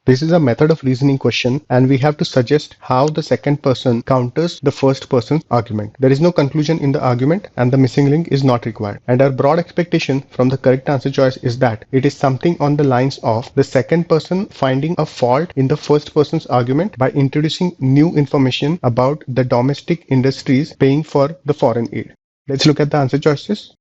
This is a method of reasoning question, and we have to suggest how the second person counters the first person's argument. There is no conclusion in the argument, and the missing link is not required. And our broad expectation from the correct answer choice is that it is something on the lines of the second person finding a fault in the first person's argument by introducing new information about the domestic industries paying for the foreign aid. Let's look at the answer choices.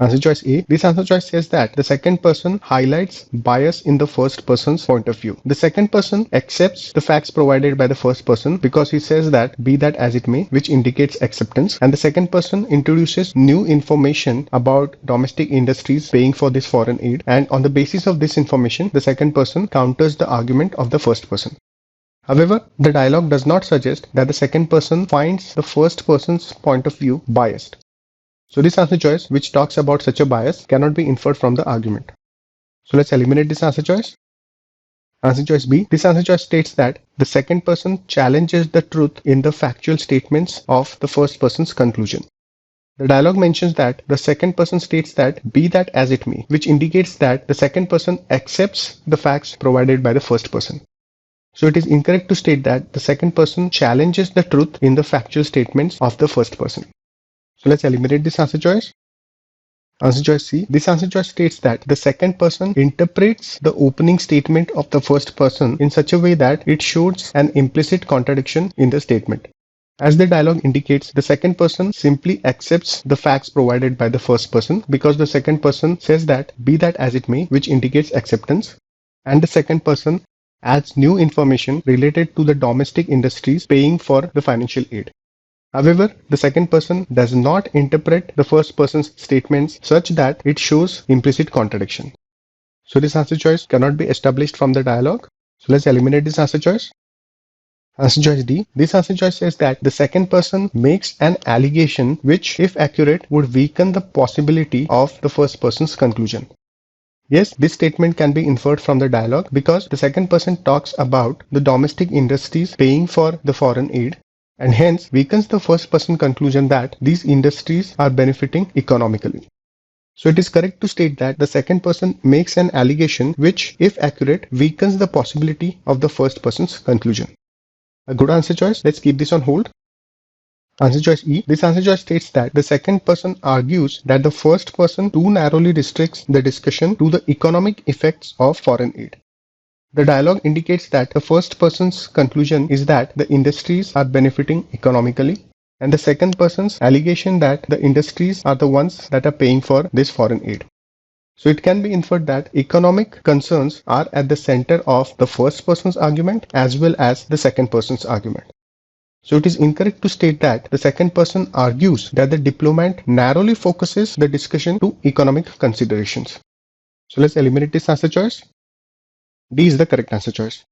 Answer choice A. This answer choice says that the second person highlights bias in the first person's point of view. The second person accepts the facts provided by the first person because he says that be that as it may, which indicates acceptance, and the second person introduces new information about domestic industries paying for this foreign aid, and on the basis of this information, the second person counters the argument of the first person. However, the dialogue does not suggest that the second person finds the first person's point of view biased. So this answer choice, which talks about such a bias, cannot be inferred from the argument. So let's eliminate this answer choice. Answer choice B. This answer choice states that the second person challenges the truth in the factual statements of the first person's conclusion. The dialogue mentions that the second person states that be that as it may, which indicates that the second person accepts the facts provided by the first person. So it is incorrect to state that the second person challenges the truth in the factual statements of the first person. So let's eliminate this answer choice. Answer choice C. This answer choice states that the second person interprets the opening statement of the first person in such a way that it shows an implicit contradiction in the statement. As the dialogue indicates, the second person simply accepts the facts provided by the first person because the second person says that be that as it may, which indicates acceptance, and the second person adds new information related to the domestic industries paying for the financial aid. However, the second person does not interpret the first person's statements such that it shows implicit contradiction. So this answer choice cannot be established from the dialogue. So let's eliminate this answer choice. Answer choice D. This answer choice says that the second person makes an allegation which, if accurate, would weaken the possibility of the first person's conclusion. Yes, this statement can be inferred from the dialogue because the second person talks about the domestic industries paying for the foreign aid, and hence weakens the first person conclusion that these industries are benefiting economically. So it is correct to state that the second person makes an allegation which, if accurate, weakens the possibility of the first person's conclusion. A good answer choice. Let's keep this on hold. Answer choice E. This answer choice states that the second person argues that the first person too narrowly restricts the discussion to the economic effects of foreign aid. The dialogue indicates that the first person's conclusion is that the industries are benefiting economically, and the second person's allegation that the industries are the ones that are paying for this foreign aid. So it can be inferred that economic concerns are at the center of the first person's argument as well as the second person's argument. So it is incorrect to state that the second person argues that the diplomat narrowly focuses the discussion to economic considerations. So let's eliminate this answer choice. D is the correct answer choice.